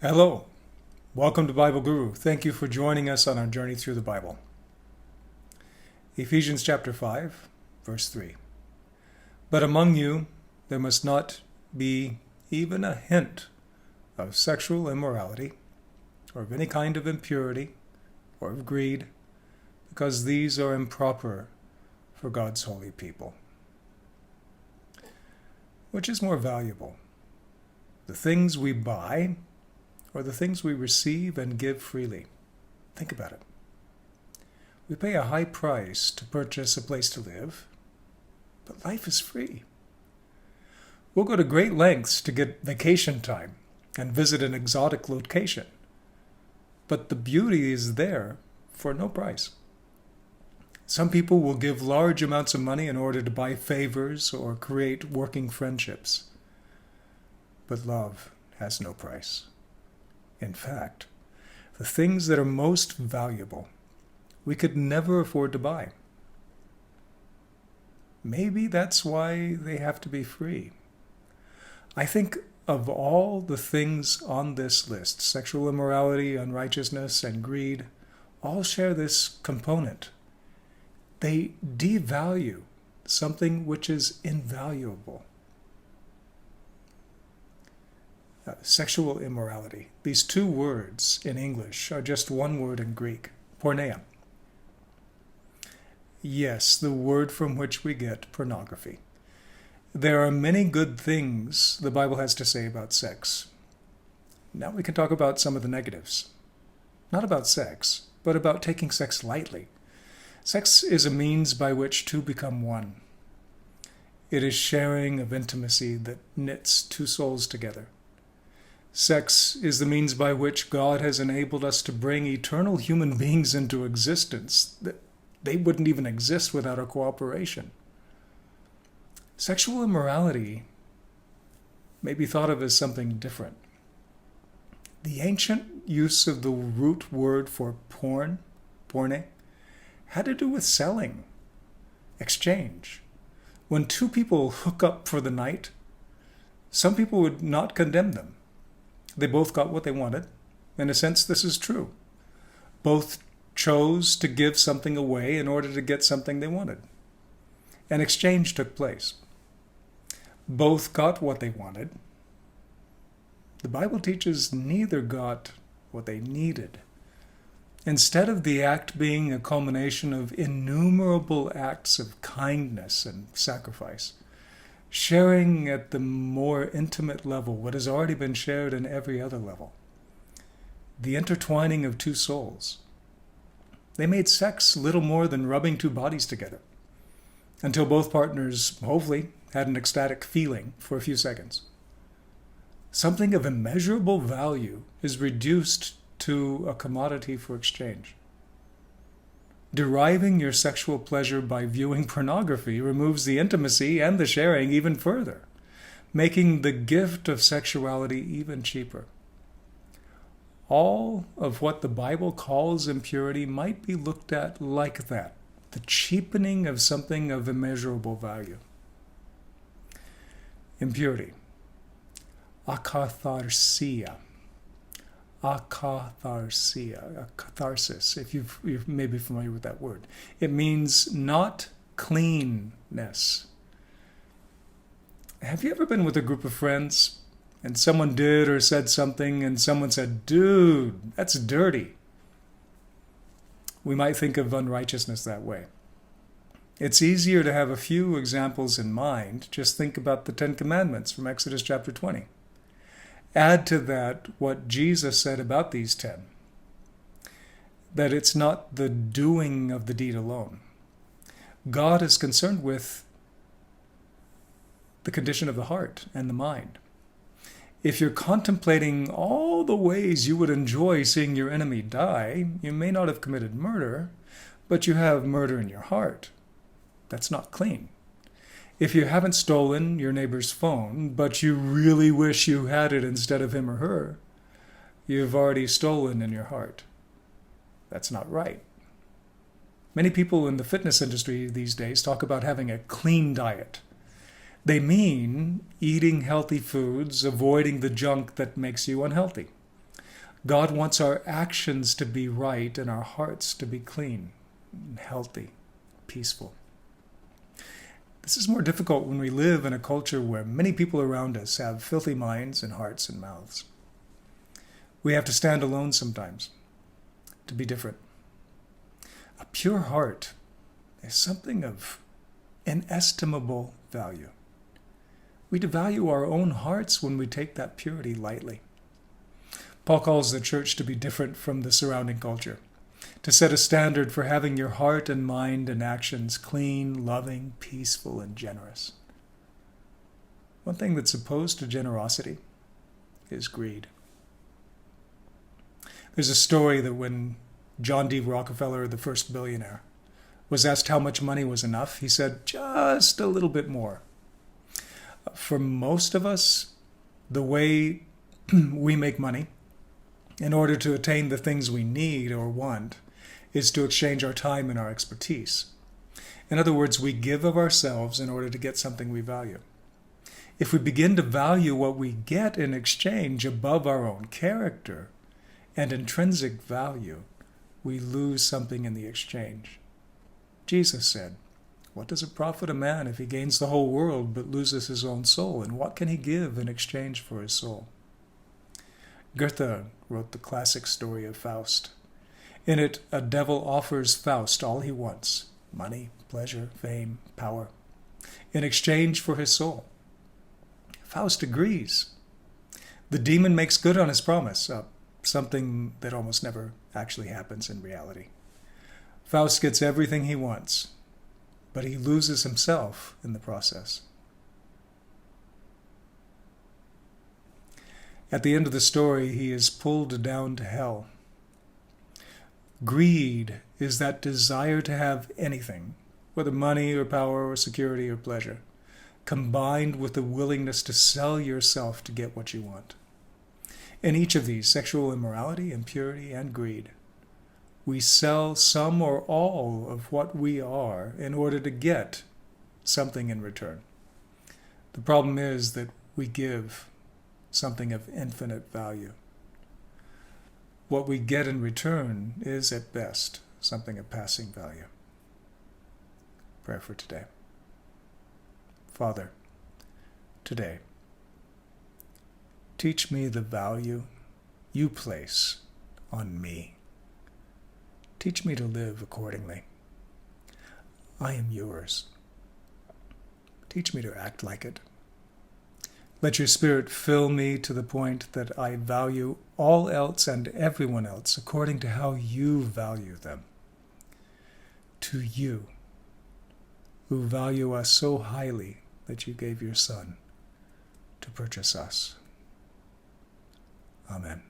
Hello, welcome to Bible Guru. Thank you for joining us on our journey through the Bible. Ephesians chapter 5, verse 3. But among you there must not be even a hint of sexual immorality, or of any kind of impurity, or of greed, because these are improper for God's holy people. Which is more valuable, the things we buy or the things we receive and give freely? Think about it. We pay a high price to purchase a place to live, but life is free. We'll go to great lengths to get vacation time and visit an exotic location, but the beauty is there for no price. Some people will give large amounts of money in order to buy favors or create working friendships. But love has no price. In fact, the things that are most valuable, we could never afford to buy. Maybe that's why they have to be free. I think of all the things on this list, sexual immorality, unrighteousness, and greed, all share this component. They devalue something which is invaluable. Sexual immorality. These two words in English are just one word in Greek, Pορνεία. Yes, the word from which we get pornography. There are many good things the Bible has to say about sex. Now we can talk about some of the negatives. Not about sex, but about taking sex lightly. Sex is a means by which two become one. It is sharing of intimacy that knits two souls together. Sex is the means by which God has enabled us to bring eternal human beings into existence. They wouldn't even exist without our cooperation. Sexual immorality may be thought of as something different. The ancient use of the root word for porne, had to do with selling, exchange. When two people hook up for the night, some people would not condemn them. They both got what they wanted. In a sense, this is true. Both chose to give something away in order to get something they wanted. An exchange took place. Both got what they wanted. The Bible teaches neither got what they needed. Instead of the act being a culmination of innumerable acts of kindness and sacrifice, sharing at the more intimate level what has already been shared in every other level, the intertwining of two souls, they made sex little more than rubbing two bodies together, until both partners, hopefully, had an ecstatic feeling for a few seconds. Something of immeasurable value is reduced to a commodity for exchange. Deriving your sexual pleasure by viewing pornography removes the intimacy and the sharing even further, making the gift of sexuality even cheaper. All of what the Bible calls impurity might be looked at like that, the cheapening of something of immeasurable value. Impurity. Akatharsia. Akatharsia, a catharsis, if you're maybe familiar with that word. It means not cleanness. Have you ever been with a group of friends and someone did or said something and someone said, "Dude, that's dirty"? We might think of unrighteousness that way. It's easier to have a few examples in mind. Just think about the 10 Commandments from Exodus chapter 20. Add to that what Jesus said about these 10, that it's not the doing of the deed alone. God is concerned with the condition of the heart and the mind. If you're contemplating all the ways you would enjoy seeing your enemy die, you may not have committed murder, but you have murder in your heart. That's not clean. If you haven't stolen your neighbor's phone, but you really wish you had it instead of him or her, you've already stolen in your heart. That's not right. Many people in the fitness industry these days talk about having a clean diet. They mean eating healthy foods, avoiding the junk that makes you unhealthy. God wants our actions to be right and our hearts to be clean, healthy, peaceful. This is more difficult when we live in a culture where many people around us have filthy minds and hearts and mouths. We have to stand alone sometimes to be different. A pure heart is something of inestimable value. We devalue our own hearts when we take that purity lightly. Paul calls the church to be different from the surrounding culture, to set a standard for having your heart and mind and actions clean, loving, peaceful, and generous. One thing that's opposed to generosity is greed. There's a story that when John D. Rockefeller, the first billionaire, was asked how much money was enough, he said, just a little bit more. For most of us, the way we make money in order to attain the things we need or want is to exchange our time and our expertise. In other words, we give of ourselves in order to get something we value. If we begin to value what we get in exchange above our own character and intrinsic value, we lose something in the exchange. Jesus said, "What does it profit a man if he gains the whole world but loses his own soul? And what can he give in exchange for his soul?" Goethe wrote the classic story of Faust. In it, a devil offers Faust all he wants: money, pleasure, fame, power, in exchange for his soul. Faust agrees. The demon makes good on his promise, something that almost never actually happens in reality. Faust gets everything he wants, but he loses himself in the process. At the end of the story, he is pulled down to hell. Greed is that desire to have anything, whether money or power or security or pleasure, combined with the willingness to sell yourself to get what you want. In each of these, sexual immorality, impurity, and greed, we sell some or all of what we are in order to get something in return. The problem is that we give something of infinite value. What we get in return is, at best, something of passing value. Prayer for today. Father, today, teach me the value you place on me. Teach me to live accordingly. I am yours. Teach me to act like it. Let your Spirit fill me to the point that I value all else and everyone else according to how you value them. To you, who value us so highly that you gave your Son to purchase us. Amen.